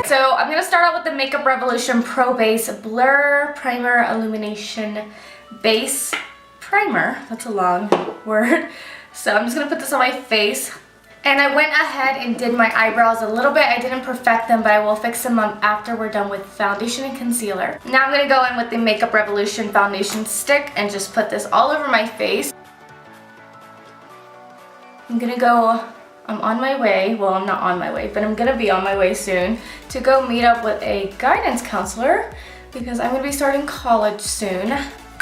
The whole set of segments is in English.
So I'm going to start out with the Makeup Revolution Pro Base Blur Primer Illumination Base Primer. That's a long word. So I'm just going to put this on my face. And I went ahead and did my eyebrows a little bit. I didn't perfect them, but I will fix them up after we're done with foundation and concealer. Now I'm going to go in with the Makeup Revolution foundation stick and just put this all over my face. I'm going to go... I'm on my way, well I'm not on my way, but I'm gonna be on my way soon to go meet up with a guidance counselor because I'm gonna be starting college soon.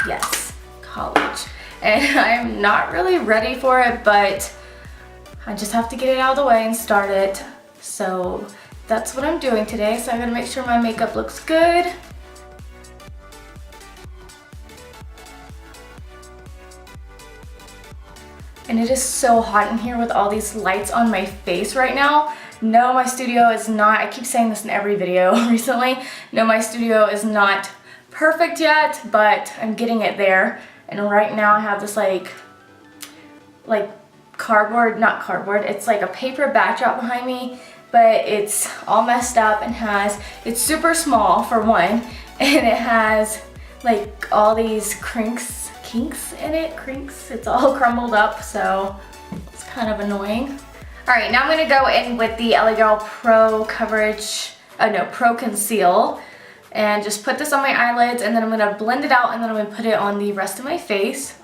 Yes, college. And I'm not really ready for it, but I just have to get it out of the way and start it. So that's what I'm doing today. So I'm gonna make sure my makeup looks good. And it is so hot in here with all these lights on my face right now. No, my studio is not, I keep saying this in every video recently, no, my studio is not perfect yet, but I'm getting it there. And right now I have this like cardboard, not cardboard, it's like a paper backdrop behind me, but it's all messed up and it's super small for one, and it has like all these kinks in it, it's all crumbled up, so it's kind of annoying. All right, now I'm gonna go in with the LaGirl Pro Conceal, and just put this on my eyelids, and then I'm gonna blend it out, and then I'm gonna put it on the rest of my face.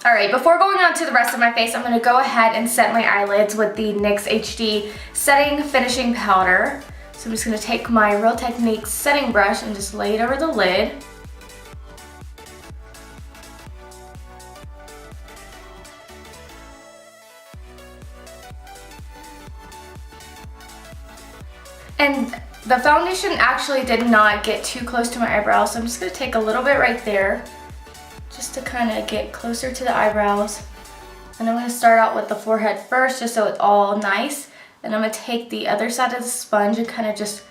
All right, before going on to the rest of my face, I'm gonna go ahead and set my eyelids with the NYX Hd Setting Finishing Powder. So I'm just going to take my Real Techniques setting brush and just lay it over the lid. And the foundation actually did not get too close to my eyebrows, so I'm just going to take a little bit right there just to kind of get closer to the eyebrows. And I'm going to start out with the forehead first just so it's all nice. And I'm going to take the other side of the sponge and kind of just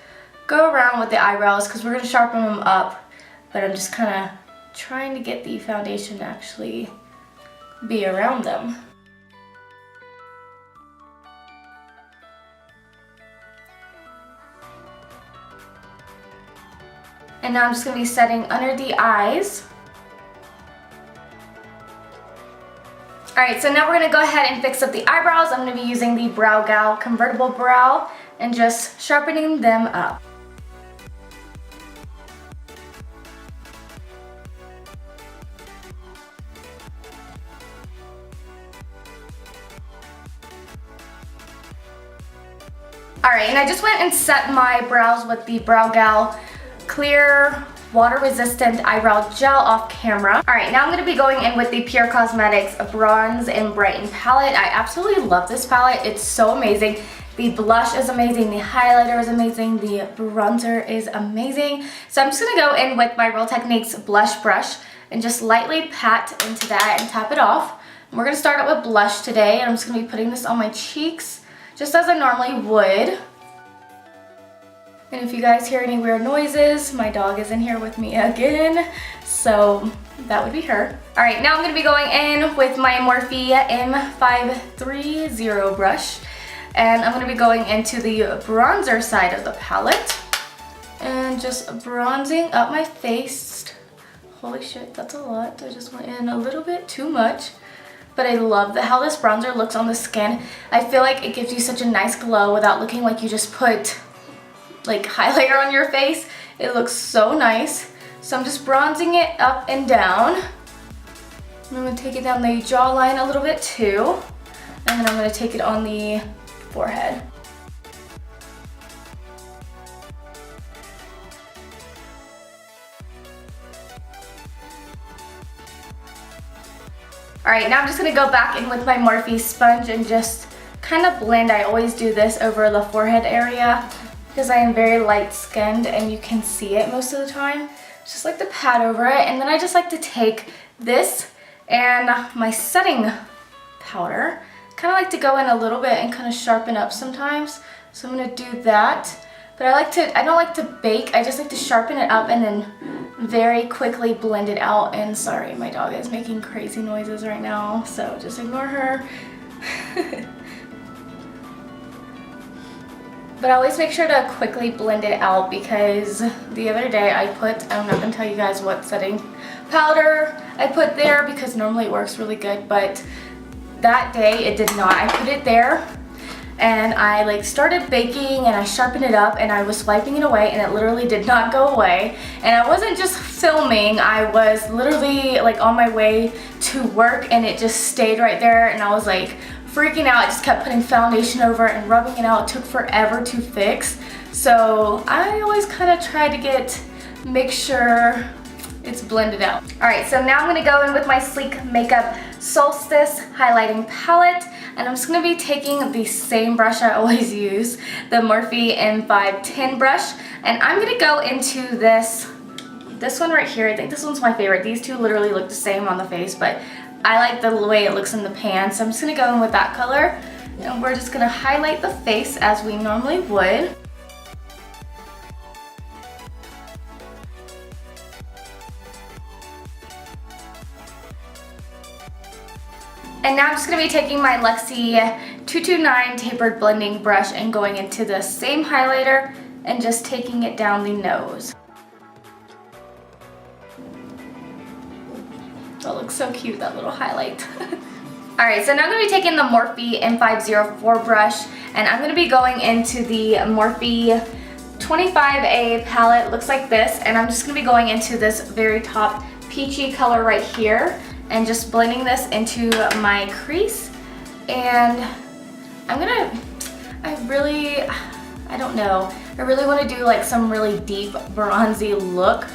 go around with the eyebrows because we're going to sharpen them up. But I'm just kind of trying to get the foundation to actually be around them. And now I'm just going to be setting under the eyes. Alright, so now we're going to go ahead and fix up the eyebrows. I'm going to be using the BrowGal Convertible Brow and just sharpening them up. Alright, and I just went and set my brows with the BrowGal Clear Water Resistant Eyebrow Gel off camera. Alright, now I'm going to be going in with the Pure Cosmetics Bronze and Brighten palette. I absolutely love this palette. It's so amazing. The blush is amazing, the highlighter is amazing, the bronzer is amazing. So I'm just going to go in with my Real Techniques blush brush and just lightly pat into that and tap it off. And we're going to start out with blush today, and I'm just going to be putting this on my cheeks just as I normally would. And if you guys hear any weird noises, my dog is in here with me again, so that would be her. All right, now I'm gonna be going in with my Morphe M530 brush, and I'm gonna be going into the bronzer side of the palette and just bronzing up my face. Holy shit, that's a lot. I just went in a little bit too much. But I love how this bronzer looks on the skin. I feel like it gives you such a nice glow without looking like you just put like highlighter on your face. It looks so nice. So I'm just bronzing it up and down. And I'm going to take it down the jawline a little bit too. And then I'm going to take it on the forehead. Alright, now I'm just going to go back in with my Morphe sponge and just kind of blend. I always do this over the forehead area because I am very light skinned and you can see it most of the time. Just like to pat over it, and then I just like to take this and my setting powder, kind of like to go in a little bit and kind of sharpen up sometimes. So I'm going to do that. But I don't like to bake, I just like to sharpen it up and then very quickly blend it out. And sorry, my dog is making crazy noises right now, so just ignore her. But I always make sure to quickly blend it out because the other day I'm not going to tell you guys what setting powder I put there because normally it works really good, but that day it did not. I put it there and I like started baking and I sharpened it up and I was wiping it away and it literally did not go away. And I wasn't just filming, I was literally like on my way to work and it just stayed right there and I was like freaking out. I just kept putting foundation over it and rubbing it out. It took forever to fix. So I always kind of try to make sure it's blended out. Alright, so now I'm going to go in with my Sleek Makeup Solstice highlighting palette. And I'm just going to be taking the same brush I always use, the Morphe M510 brush. And I'm going to go into this one right here. I think this one's my favorite. These two literally look the same on the face, but I like the way it looks in the pan. So I'm just going to go in with that color. And we're just going to highlight the face as we normally would. And now I'm just going to be taking my Luxie 229 tapered blending brush and going into the same highlighter and just taking it down the nose. That looks so cute, that little highlight. Alright, so now I'm going to be taking the Morphe M504 brush and I'm going to be going into the Morphe 25A palette. Looks like this, and I'm just going to be going into this very top peachy color right here and just blending this into my crease. And I don't know, I really want to do like some really deep bronzy look,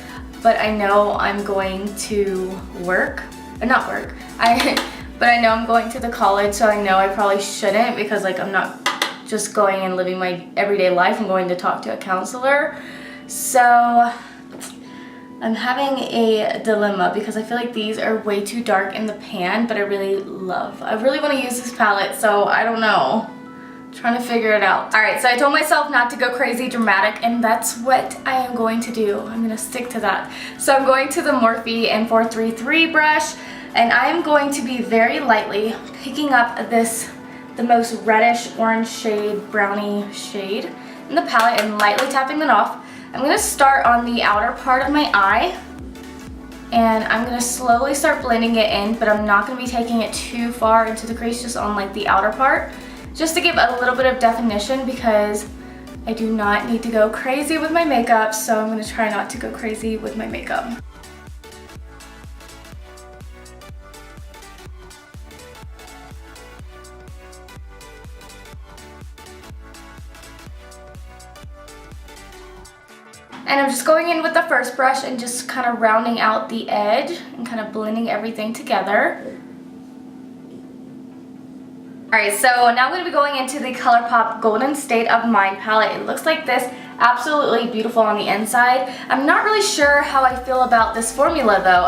but I know I'm going to but I know I'm going to the college, so I know I probably shouldn't because like I'm not just going and living my everyday life. I'm going to talk to a counselor. So I'm having a dilemma because I feel like these are way too dark in the pan, but I really want to use this palette, so I don't know. I'm trying to figure it out. Alright, so I told myself not to go crazy dramatic, and that's what I am going to do. I'm going to stick to that. So I'm going to the Morphe M433 brush, and I am going to be very lightly picking up the most reddish orange shade, brownie shade in the palette and lightly tapping it off. I'm going to start on the outer part of my eye and I'm going to slowly start blending it in, but I'm not going to be taking it too far into the crease, just on like the outer part, just to give a little bit of definition because I do not need to go crazy with my makeup, so I'm going to try not to go crazy with my makeup. And I'm just going in with the first brush and just kind of rounding out the edge and kind of blending everything together. Alright, so now I'm going to be going into the ColourPop Golden State of Mind palette. It looks like this, absolutely beautiful on the inside. I'm not really sure how I feel about this formula though.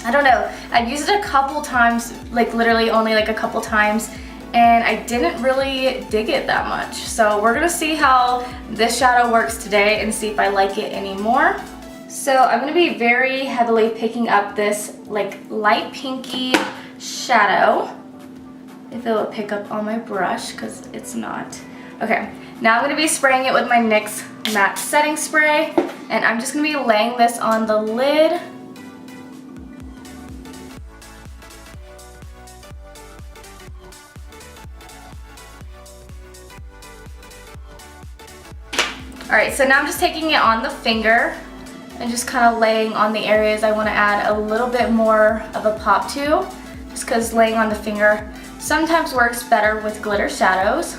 I don't know. I've used it a couple times, like literally only like a couple times, and I didn't really dig it that much. So we're gonna see how this shadow works today and see if I like it anymore. So I'm gonna be very heavily picking up this like light pinky shadow. If it will pick up on my brush, because it's not. Okay, now I'm gonna be spraying it with my NYX matte setting spray, and I'm just gonna be laying this on the lid. Alright, so now I'm just taking it on the finger and just kind of laying on the areas I want to add a little bit more of a pop to, just because laying on the finger sometimes works better with glitter shadows.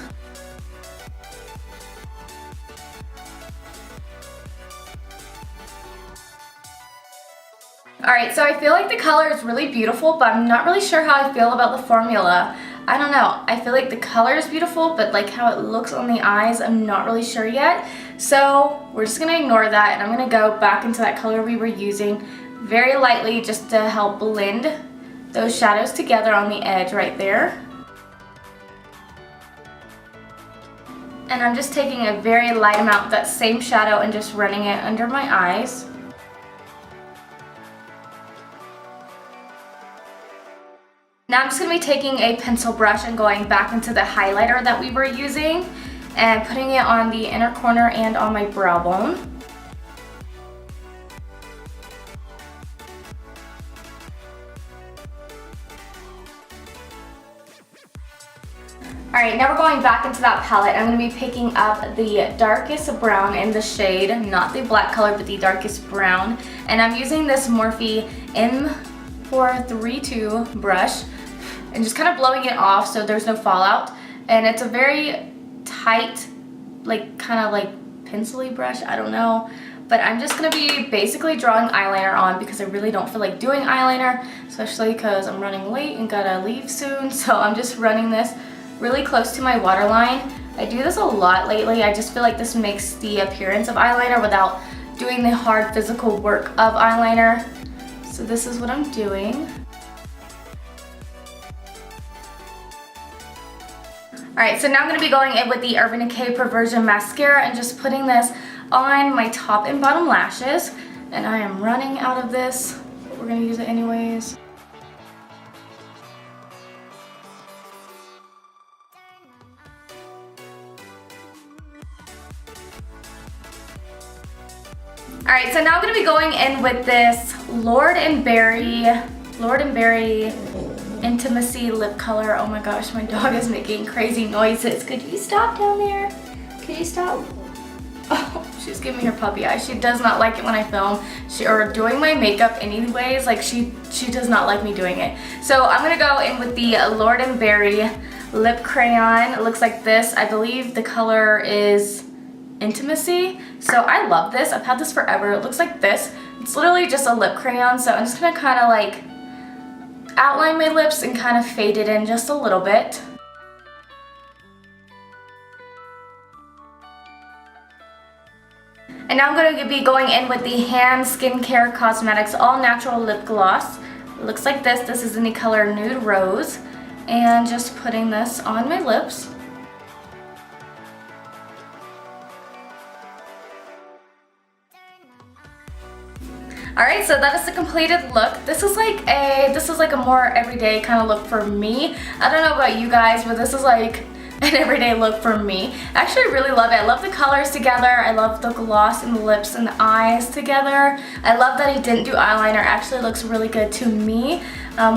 Alright, so I feel like the color is really beautiful, but I'm not really sure how I feel about the formula. I don't know. I feel like the color is beautiful, but like how it looks on the eyes, I'm not really sure yet. So we're just going to ignore that, and I'm going to go back into that color we were using very lightly just to help blend those shadows together on the edge right there. And I'm just taking a very light amount of that same shadow and just running it under my eyes. Now I'm just going to be taking a pencil brush and going back into the highlighter that we were using and putting it on the inner corner and on my brow bone. Alright, now we're going back into that palette. I'm going to be picking up the darkest brown in the shade, not the black color, but the darkest brown. And I'm using this Morphe M432 brush and just kind of blowing it off so there's no fallout. And it's a very tight, like kind of like pencil-y brush, I don't know. But I'm just going to be basically drawing eyeliner on because I really don't feel like doing eyeliner, especially because I'm running late and gotta leave soon. So I'm just running this really close to my waterline. I do this a lot lately. I just feel like this makes the appearance of eyeliner without doing the hard physical work of eyeliner. So this is what I'm doing. Alright, so now I'm going to be going in with the Urban Decay Perversion Mascara and just putting this on my top and bottom lashes. And I am running out of this, but we're going to use it anyways. Alright, so now I'm going to be going in with this Lord & Berry Intimacy Lip Color. Oh my gosh, my dog is making crazy noises. Could you stop down there? Could you stop? Oh, she's giving me her puppy eye. She does not like it when I film or doing my makeup anyways. Like she does not like me doing it. So I'm going to go in with the Lord & Berry Lip Crayon. It looks like this. I believe the color is Intimacy. So I love this. I've had this forever. It looks like this. It's literally just a lip crayon, so I'm just gonna kind of like outline my lips and kind of fade it in just a little bit. And now I'm going to be going in with the Hand Skincare Cosmetics All Natural Lip Gloss. It looks like this. This is in the color Nude Rose. And just putting this on my lips. Alright, so that is the completed look. This is like a more everyday kind of look for me. I don't know about you guys, but this is like an everyday look for me. I actually really love it. I love the colors together. I love the gloss and the lips and the eyes together. I love that he didn't do eyeliner. It actually looks really good to me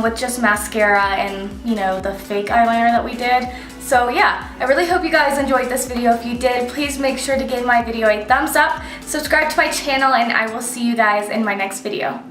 with just mascara and, you know, the fake eyeliner that we did. So yeah, I really hope you guys enjoyed this video. If you did, please make sure to give my video a thumbs up, subscribe to my channel, and I will see you guys in my next video.